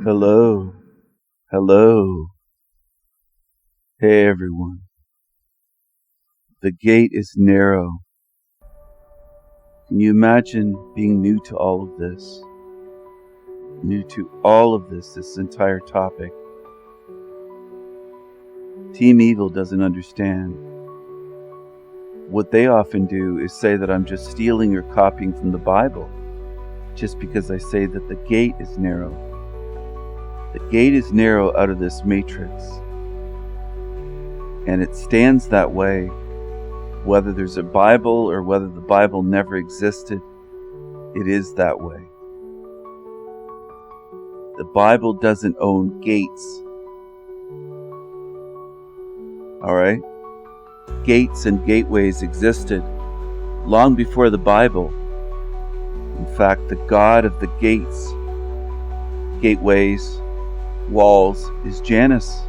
Hello. Hello. Hey everyone. The gate is narrow. Can you imagine being new to all of this? New to all of this entire topic. Team Evil doesn't understand. What they often do is say that I'm just stealing or copying from the Bible, just because I say that the gate is narrow. The gate is narrow out of this matrix. And it stands that way, whether there's a Bible or whether the Bible never existed, it is that way. The Bible doesn't own gates. Alright? Gates and gateways existed long before the Bible. In fact, the God of the gates, gateways, walls is Janus.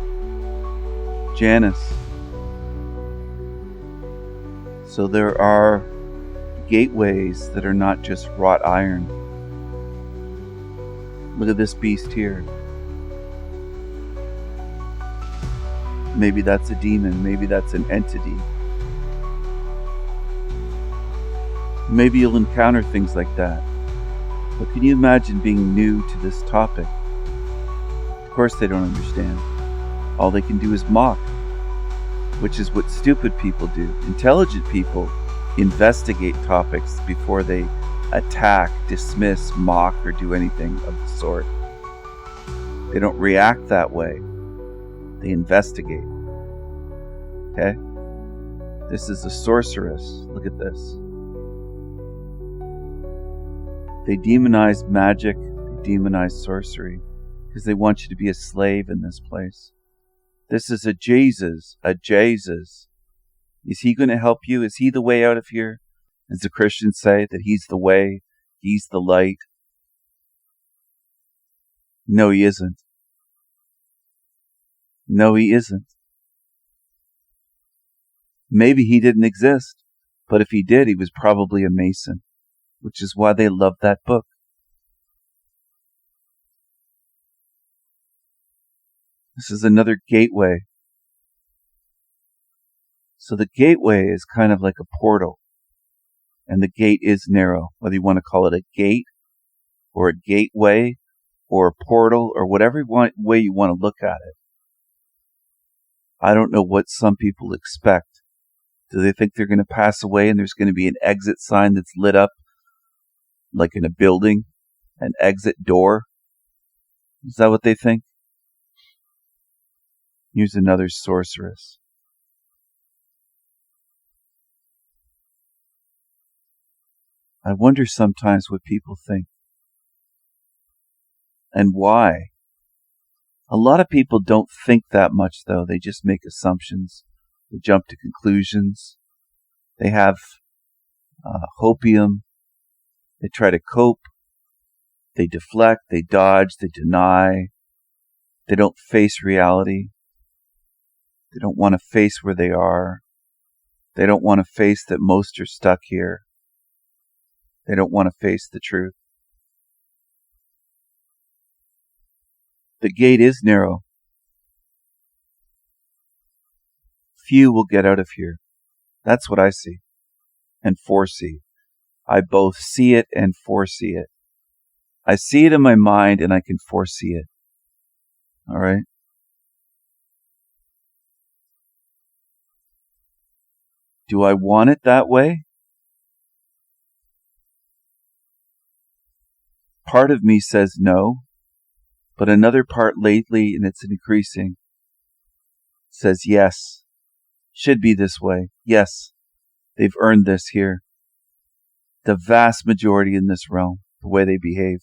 Janus. So there are gateways that are not just wrought iron. Look at this beast here. Maybe that's a demon. Maybe that's an entity. Maybe you'll encounter things like that. But can you imagine being new to this topic? Of course they don't understand. All they can do is mock, which is what stupid people do. Intelligent people investigate topics before they attack, dismiss, mock, or do anything of the sort. They don't react that way. They investigate. Okay? This is a sorceress. Look at this. They demonize magic. They demonize sorcery because they want you to be a slave in this place. This is a Jesus. A Jesus. Is he going to help you? Is he the way out of here? As the Christians say, that he's the way, he's the light. No, he isn't. No, he isn't. Maybe he didn't exist, but if he did, he was probably a Mason, which is why they love that book. This is another gateway. So the gateway is kind of like a portal, and the gate is narrow, whether you want to call it a gate or a gateway or a portal or whatever way you want to look at it. I don't know what some people expect. Do they think they're going to pass away and there's going to be an exit sign that's lit up like in a building, an exit door? Is that what they think? Here's another sorceress. I wonder sometimes what people think and why. A lot of people don't think that much, though. They just make assumptions. They jump to conclusions. They have hopium. They try to cope. They deflect. They dodge. They deny. They don't face reality. They don't want to face where they are. They don't want to face that most are stuck here. They don't want to face the truth. The gate is narrow. Few will get out of here. That's what I see and foresee. I both see it and foresee it. I see it in my mind and I can foresee it. All right? Do I want it that way? Part of me says no, but another part lately, and it's increasing, says yes. Should be this way. Yes, they've earned this here. The vast majority in this realm, the way they behave.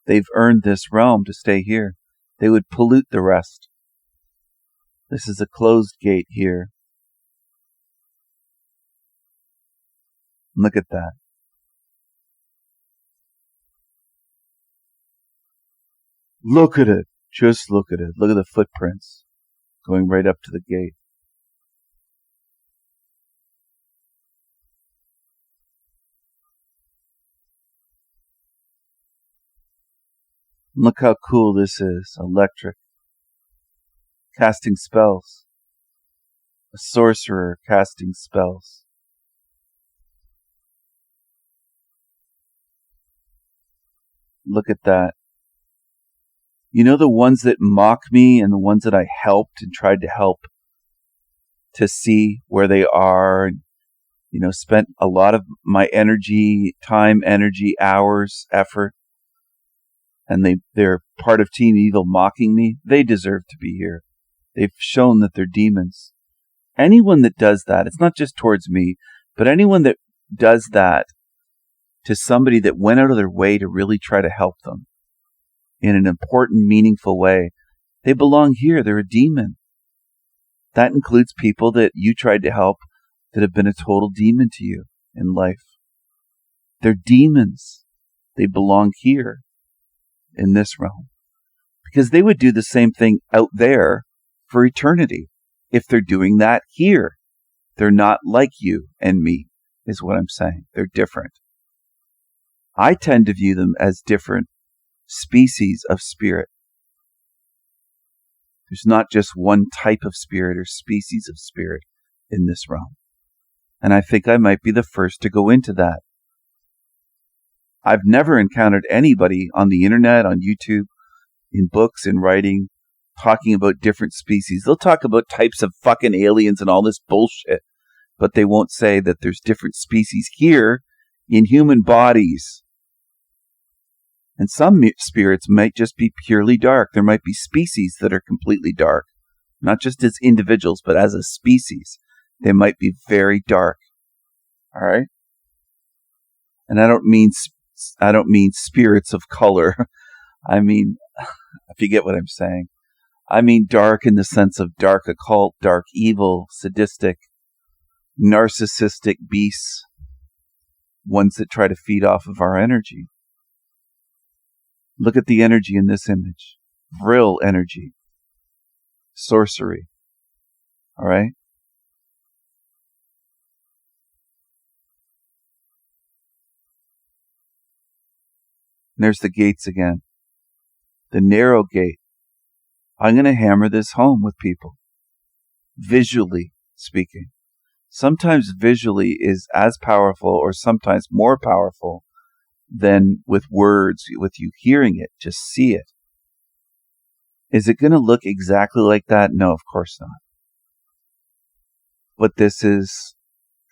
They've earned this realm to stay here. They would pollute the rest. This is a closed gate here. Look at that. Look at it. Just look at it. Look at the footprints going right up to the gate. Look how cool this is. Electric. Casting spells. A sorcerer casting spells. Look at that. You know, the ones that mock me and the ones that I helped and tried to help to see where they are, and, you know, spent a lot of my energy, time, energy, hours, effort, and they're part of Team Evil mocking me. They deserve to be here. They've shown that they're demons. Anyone that does that, it's not just towards me, but anyone that does that to somebody that went out of their way to really try to help them in an important, meaningful way, they belong here. They're a demon. That includes people that you tried to help that have been a total demon to you in life. They're demons. They belong here in this realm, because they would do the same thing out there for eternity if they're doing that here. They're not like you and me, is what I'm saying. They're different. I tend to view them as different species of spirit. There's not just one type of spirit or species of spirit in this realm. And I think I might be the first to go into that. I've never encountered anybody on the internet, on YouTube, in books, in writing, talking about different species. They'll talk about types of fucking aliens and all this bullshit, but they won't say that there's different species here in human bodies. And some spirits might just be purely dark. There might be species that are completely dark, not just as individuals, but as a species. They might be very dark. All right? And I don't mean spirits of color. I mean, if you get what I'm saying. I mean dark in the sense of dark occult, dark evil, sadistic, narcissistic beasts, ones that try to feed off of our energy. Look at the energy in this image. Vril energy. Sorcery. All right? And there's the gates again. The narrow gate. I'm going to hammer this home with people. Visually speaking. Sometimes visually is as powerful or sometimes more powerful than with words, with you hearing it. Just see it. Is it going to look exactly like that? No, of course not. But this is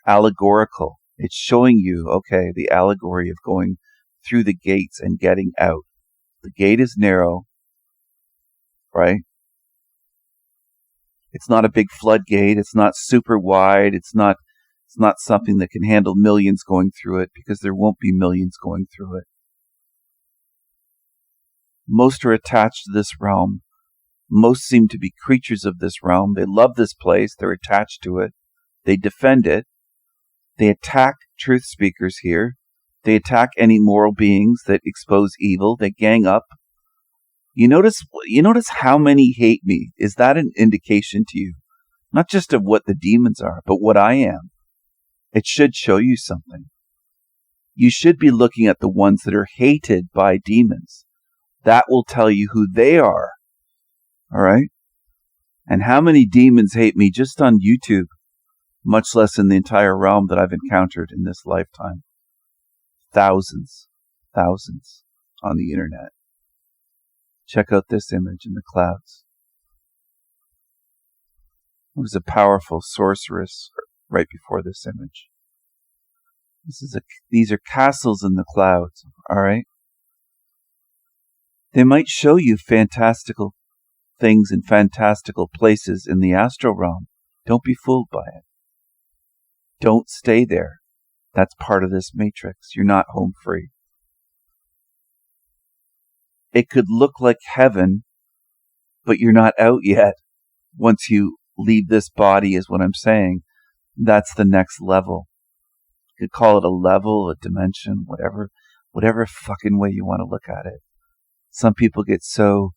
allegorical. It's showing you, okay, the allegory of going through the gates and getting out. The gate is narrow, right? It's not a big floodgate. It's not super wide. It's not something that can handle millions going through it, because there won't be millions going through it. Most are attached to this realm. Most seem to be creatures of this realm. They love this place. They're attached to it. They defend it. They attack truth speakers here. They attack any moral beings that expose evil. They gang up. You notice how many hate me. Is that an indication to you? Not just of what the demons are, but what I am. It should show you something. You should be looking at the ones that are hated by demons. That will tell you who they are. All right? And how many demons hate me just on YouTube, much less in the entire realm that I've encountered in this lifetime. Thousands on the internet. Check out this image in the clouds. It was a powerful sorceress right before this image. These are castles in the clouds, all right? They might show you fantastical things in fantastical places in the astral realm. Don't be fooled by it. Don't stay there. That's part of this matrix. You're not home free. It could look like heaven, but you're not out yet. Once you leave this body, is what I'm saying. That's the next level. You could call it a level, a dimension, whatever fucking way you want to look at it. Some people get so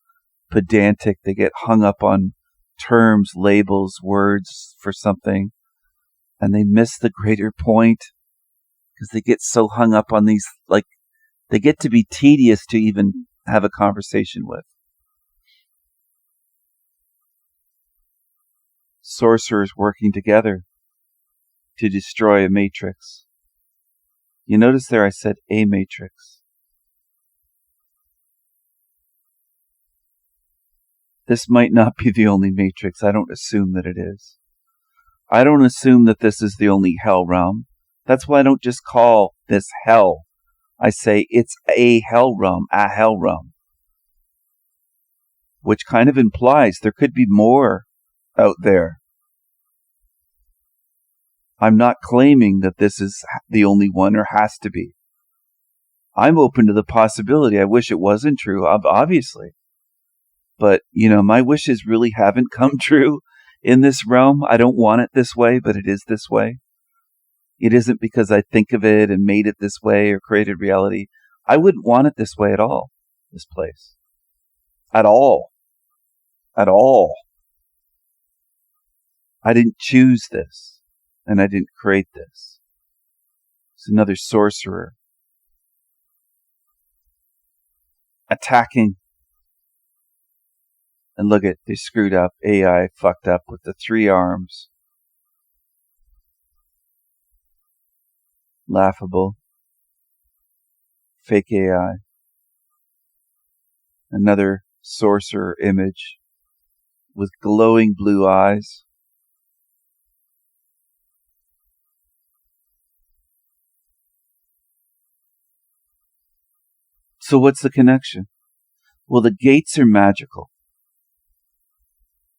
pedantic, they get hung up on terms, labels, words for something, and they miss the greater point because they get so hung up on these, like, they get to be tedious to even have a conversation with. Sorcerers working together to destroy a matrix. You notice there I said a matrix. This might not be the only matrix. I don't assume that it is. I don't assume that this is the only hell realm. That's why I don't just call this hell. I say it's a hell realm, which kind of implies there could be more out there. I'm not claiming that this is the only one or has to be. I'm open to the possibility. I wish it wasn't true, obviously. But, my wishes really haven't come true in this realm. I don't want it this way, but it is this way. It isn't because I think of it and made it this way or created reality. I wouldn't want it this way at all, this place. At all. At all. I didn't choose this, and I didn't create this. It's another sorcerer attacking. And look at, they screwed up. AI fucked up with the 3 arms. Laughable. Fake AI. Another sorcerer image with glowing blue eyes. So what's the connection? Well, the gates are magical.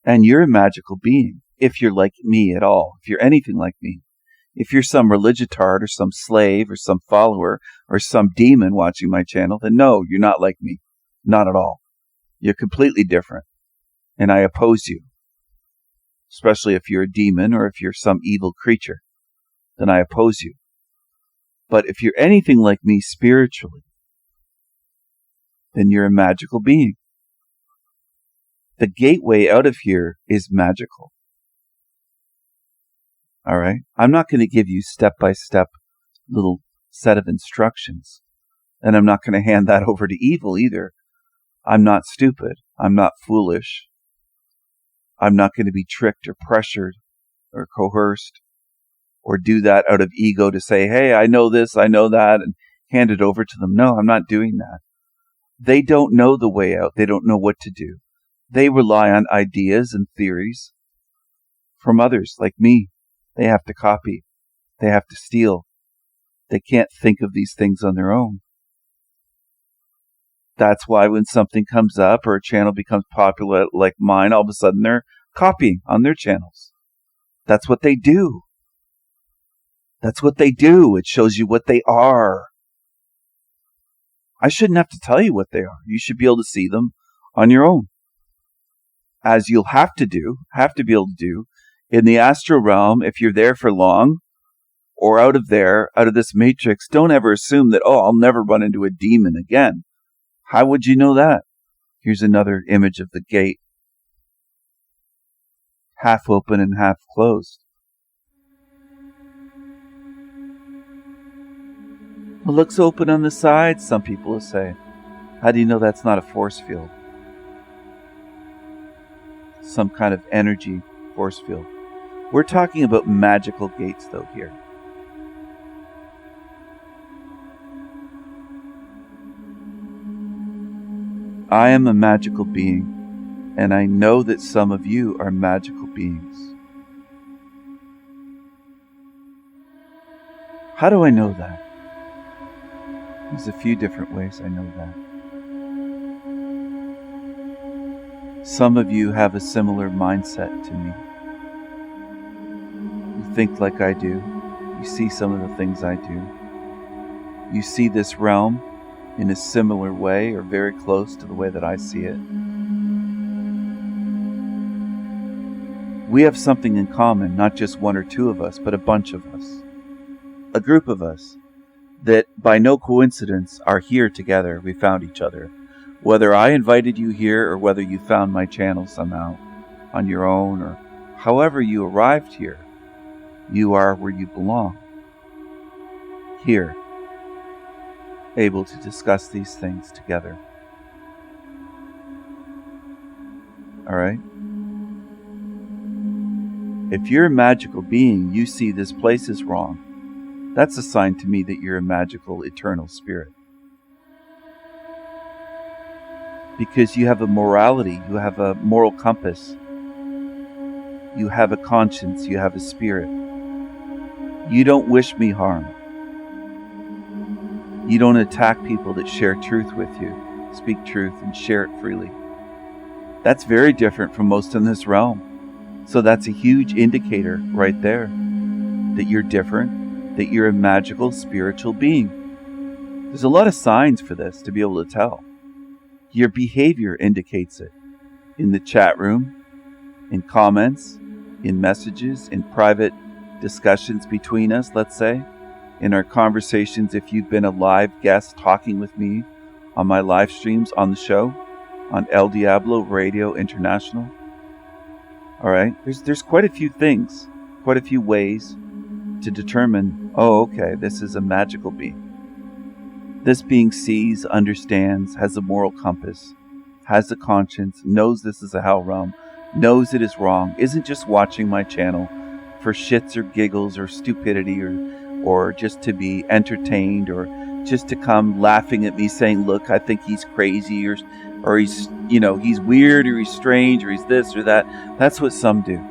And you're a magical being, if you're like me at all, if you're anything like me. If you're some religitard or some slave or some follower or some demon watching my channel, then no, you're not like me. Not at all. You're completely different. And I oppose you. Especially if you're a demon or if you're some evil creature, then I oppose you. But if you're anything like me spiritually, then you're a magical being. The gateway out of here is magical. All right? I'm not going to give you step-by-step little set of instructions. And I'm not going to hand that over to evil either. I'm not stupid. I'm not foolish. I'm not going to be tricked or pressured or coerced or do that out of ego to say, hey, I know this, I know that, and hand it over to them. No, I'm not doing that. They don't know the way out. They don't know what to do. They rely on ideas and theories from others like me. They have to copy. They have to steal. They can't think of these things on their own. That's why when something comes up or a channel becomes popular like mine, all of a sudden they're copying on their channels. That's what they do. That's what they do. It shows you what they are. I shouldn't have to tell you what they are. You should be able to see them on your own. As you'll have to be able to do in the astral realm, if you're there for long, or out of this matrix, don't ever assume that, I'll never run into a demon again. How would you know that? Here's another image of the gate. Half open and half closed. It looks open on the sides, some people will say. How do you know that's not a force field? Some kind of energy force field. We're talking about magical gates, though, here. I am a magical being, and I know that some of you are magical beings. How do I know that? There's a few different ways I know that. Some of you have a similar mindset to me. You think like I do. You see some of the things I do. You see this realm in a similar way or very close to the way that I see it. We have something in common, not just one or two of us, but a bunch of us. A group of us that by no coincidence are here together. We found each other. Whether I invited you here or whether you found my channel somehow on your own or however you arrived here, you are where you belong. Here, able to discuss these things together. All right? If you're a magical being, you see this place is wrong. That's a sign to me that you're a magical, eternal spirit. Because you have a morality, you have a moral compass, you have a conscience, you have a spirit. You don't wish me harm. You don't attack people that share truth with you, speak truth, and share it freely. That's very different from most in this realm. So that's a huge indicator right there that you're different, that you're a magical, spiritual being. There's a lot of signs for this to be able to tell. Your behavior indicates it. In the chat room, in comments, in messages, in private discussions between us, let's say, in our conversations, if you've been a live guest talking with me on my live streams on the show, on El Diablo Radio International. All right, there's quite a few things, quite a few ways to determine, oh, okay, this is a magical being. This being sees, understands, has a moral compass, has a conscience, knows this is a hell realm, knows it is wrong, isn't just watching my channel for shits or giggles or stupidity or just to be entertained or just to come laughing at me saying, look, I think he's crazy or he's, he's weird or he's strange or he's this or that. That's what some do.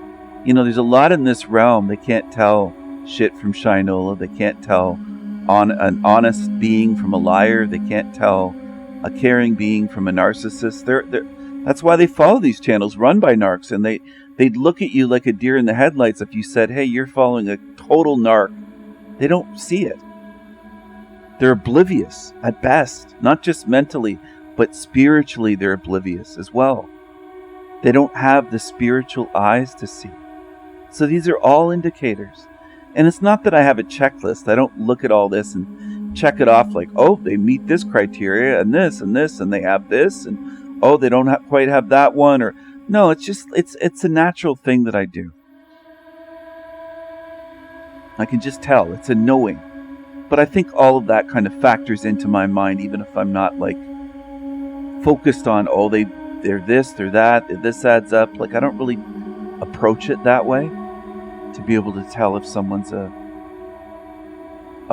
There's a lot in this realm. They can't tell shit from Shinola. They can't tell on an honest being from a liar. They can't tell a caring being from a narcissist. That's why they follow these channels run by narcs, and they'd look at you like a deer in the headlights if you said, hey, you're following a total narc. They don't see it. They're oblivious at best, not just mentally, but spiritually they're oblivious as well. They don't have the spiritual eyes to see. So these are all indicators. And it's not that I have a checklist. I don't look at all this and check it off like, oh, they meet this criteria and this, and they have this, and oh, they don't quite have that one. Or no, it's a natural thing that I do. I can just tell. It's a knowing. But I think all of that kind of factors into my mind, even if I'm not like focused on, oh, they're this, they're that, this adds up. Like, I don't really approach it that way to be able to tell if someone's a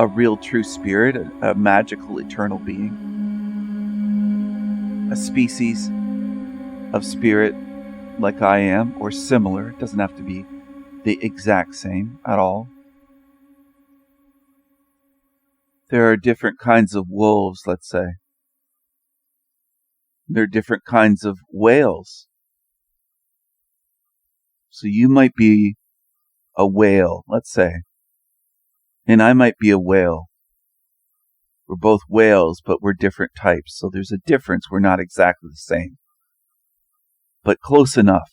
real true spirit, a magical eternal being, a species of spirit like I am or similar. It doesn't have to be the exact same at all. There are different kinds of wolves, let's say. There are different kinds of whales. So you might be a whale, let's say, and I might be a whale. We're both whales, but we're different types. So there's a difference. We're not exactly the same, but close enough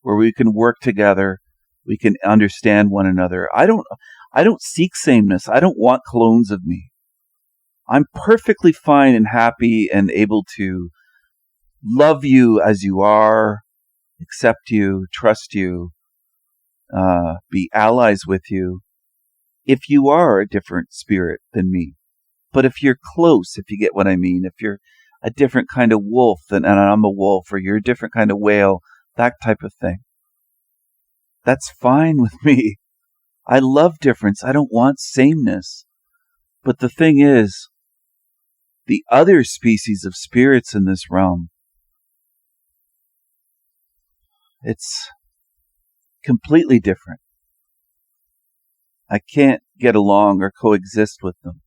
where we can work together. We can understand one another. I don't seek sameness. I don't want clones of me. I'm perfectly fine and happy and able to love you as you are, accept you, trust you, be allies with you, if you are a different spirit than me. But if you're close, if you get what I mean, if you're a different kind of wolf and I'm a wolf, or you're a different kind of whale, that type of thing, that's fine with me. I love difference. I don't want sameness. But the thing is, the other species of spirits in this realm, it's completely different. I can't get along or coexist with them.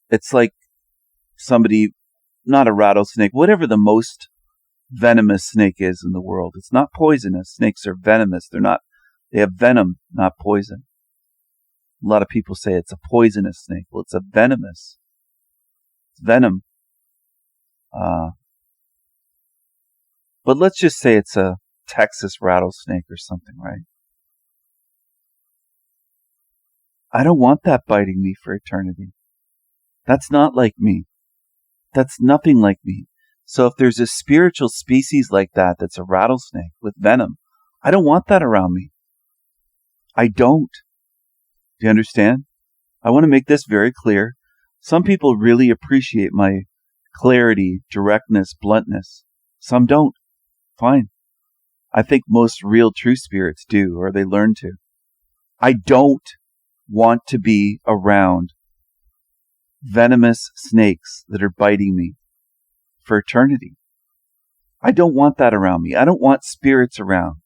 It's like somebody, not a rattlesnake, whatever the most venomous snake is in the world. It's not poisonous. Snakes are venomous. They have venom, not poison. A lot of people say it's a poisonous snake. Well, it's a venomous. It's venom. But let's just say it's a Texas rattlesnake or something, right? I don't want that biting me for eternity. That's not like me. That's nothing like me. So if there's a spiritual species like that that's a rattlesnake with venom, I don't want that around me. I don't. Do you understand? I want to make this very clear. Some people really appreciate my clarity, directness, bluntness. Some don't. Fine. I think most real true spirits do, or they learn to. I don't want to be around venomous snakes that are biting me for eternity. I don't want that around me. I don't want spirits around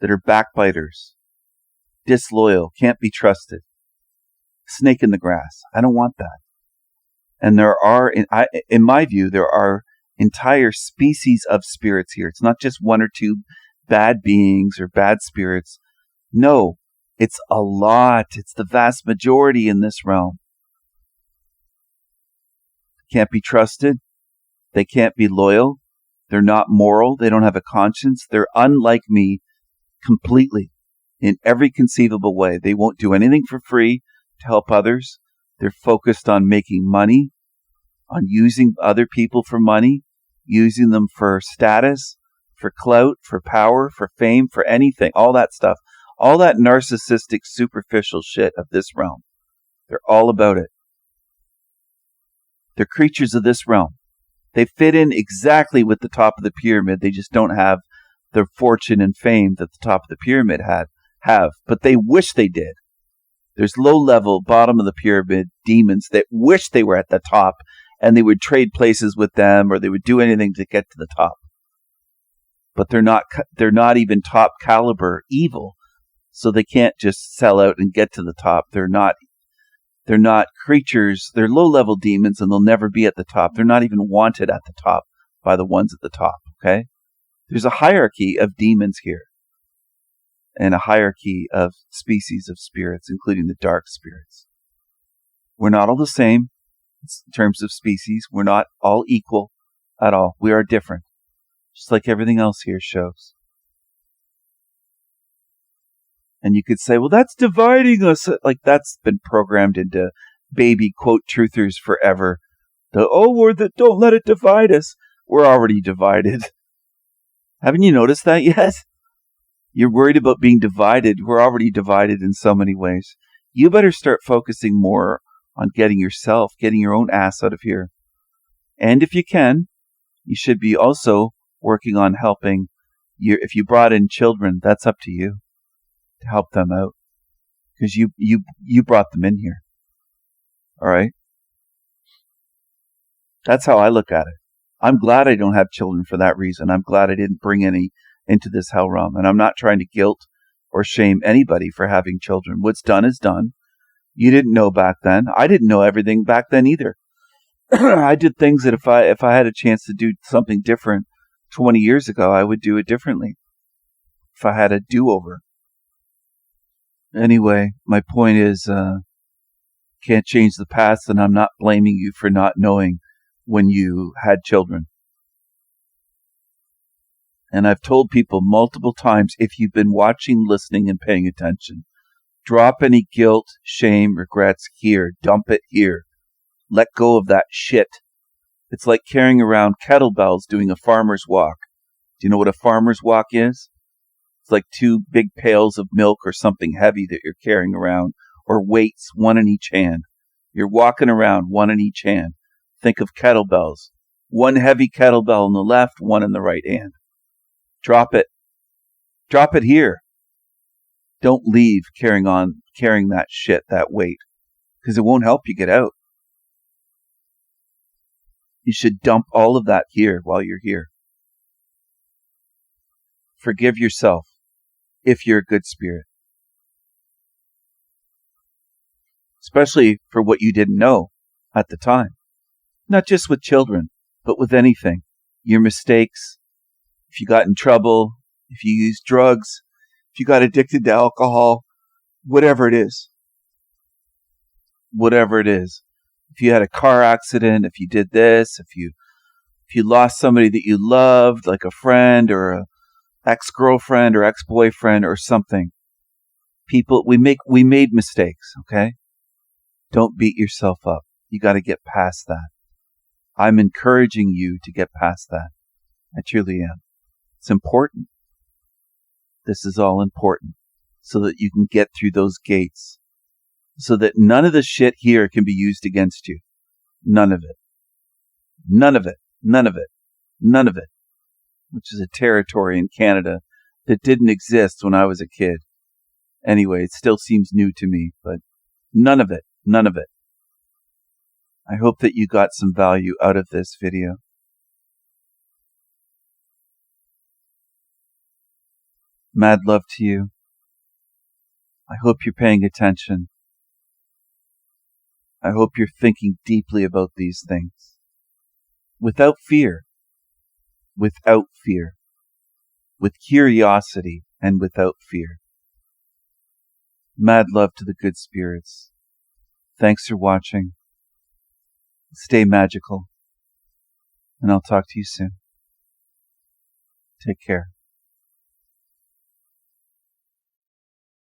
that are backbiters, disloyal, can't be trusted, snake in the grass. I don't want that. And there are, in my view, there are entire species of spirits here. It's not just one or two bad beings or bad spirits. No, it's a lot. It's the vast majority in this realm. Can't be trusted. They can't be loyal. They're not moral. They don't have a conscience. They're unlike me completely in every conceivable way. They won't do anything for free to help others. They're focused on making money, on using other people for money, using them for status, for clout, for power, for fame, for anything, all that stuff. All that narcissistic, superficial shit of this realm. They're all about it. They're creatures of this realm. They fit in exactly with the top of the pyramid. They just don't have the fortune and fame that the top of the pyramid have. But they wish they did. There's low-level, bottom of the pyramid demons that wish they were at the top, and they would trade places with them, or they would do anything to get to the top. But they're not even top caliber evil, so they can't just sell out and get to the top. They're not creatures. They're low-level demons, and they'll never be at the top. They're not even wanted at the top by the ones at the top, okay? There's a hierarchy of demons here, and a hierarchy of species of spirits, including the dark spirits. We're not all the same in terms of species. We're not all equal at all. We are different, just like everything else here shows. And you could say, well, that's dividing us. Like, that's been programmed into baby quote truthers forever. Don't let it divide us. We're already divided. Haven't you noticed that yet? You're worried about being divided. We're already divided in so many ways. You better start focusing more on getting your own ass out of here. And if you can, you should be also working on helping. If you brought in children, that's up to you to help them out, because you brought them in here. All right? That's how I look at it. I'm glad I don't have children for that reason. I'm glad I didn't bring any into this hell realm. And I'm not trying to guilt or shame anybody for having children. What's done is done. You didn't know back then. I didn't know everything back then either. I did things that if I had a chance to do something different 20 years ago, I would do it differently. If I had a do-over. Anyway, my point is, can't change the past, and I'm not blaming you for not knowing when you had children. And I've told people multiple times, if you've been watching, listening, and paying attention, drop any guilt, shame, regrets here. Dump it here. Let go of that shit. It's like carrying around kettlebells doing a farmer's walk. Do you know what a farmer's walk is? It's like 2 big pails of milk or something heavy that you're carrying around, or weights, one in each hand. You're walking around, one in each hand. Think of kettlebells. One heavy kettlebell in the left, one in the right hand. Drop it. Drop it here. Don't leave carrying that shit, that weight, because it won't help you get out. You should dump all of that here while you're here. Forgive yourself if you're a good spirit. Especially for what you didn't know at the time. Not just with children, but with anything. Your mistakes, if you got in trouble, if you used drugs, if you got addicted to alcohol, whatever it is. Whatever it is. If you had a car accident, if you did this, if you lost somebody that you loved, like a friend or a ex-girlfriend or ex-boyfriend or something. People, we made mistakes, okay? Don't beat yourself up. You got to get past that. I'm encouraging you to get past that. I truly am. It's important. This is all important so that you can get through those gates, so that none of the shit here can be used against you. None of it. None of it. None of it. None of it. Which is a territory in Canada that didn't exist when I was a kid. Anyway, it still seems new to me, but none of it. None of it. I hope that you got some value out of this video. Mad love to you. I hope you're paying attention. I hope you're thinking deeply about these things. Without fear. Without fear. With curiosity and without fear. Mad love to the good spirits. Thanks for watching. Stay magical. And I'll talk to you soon. Take care.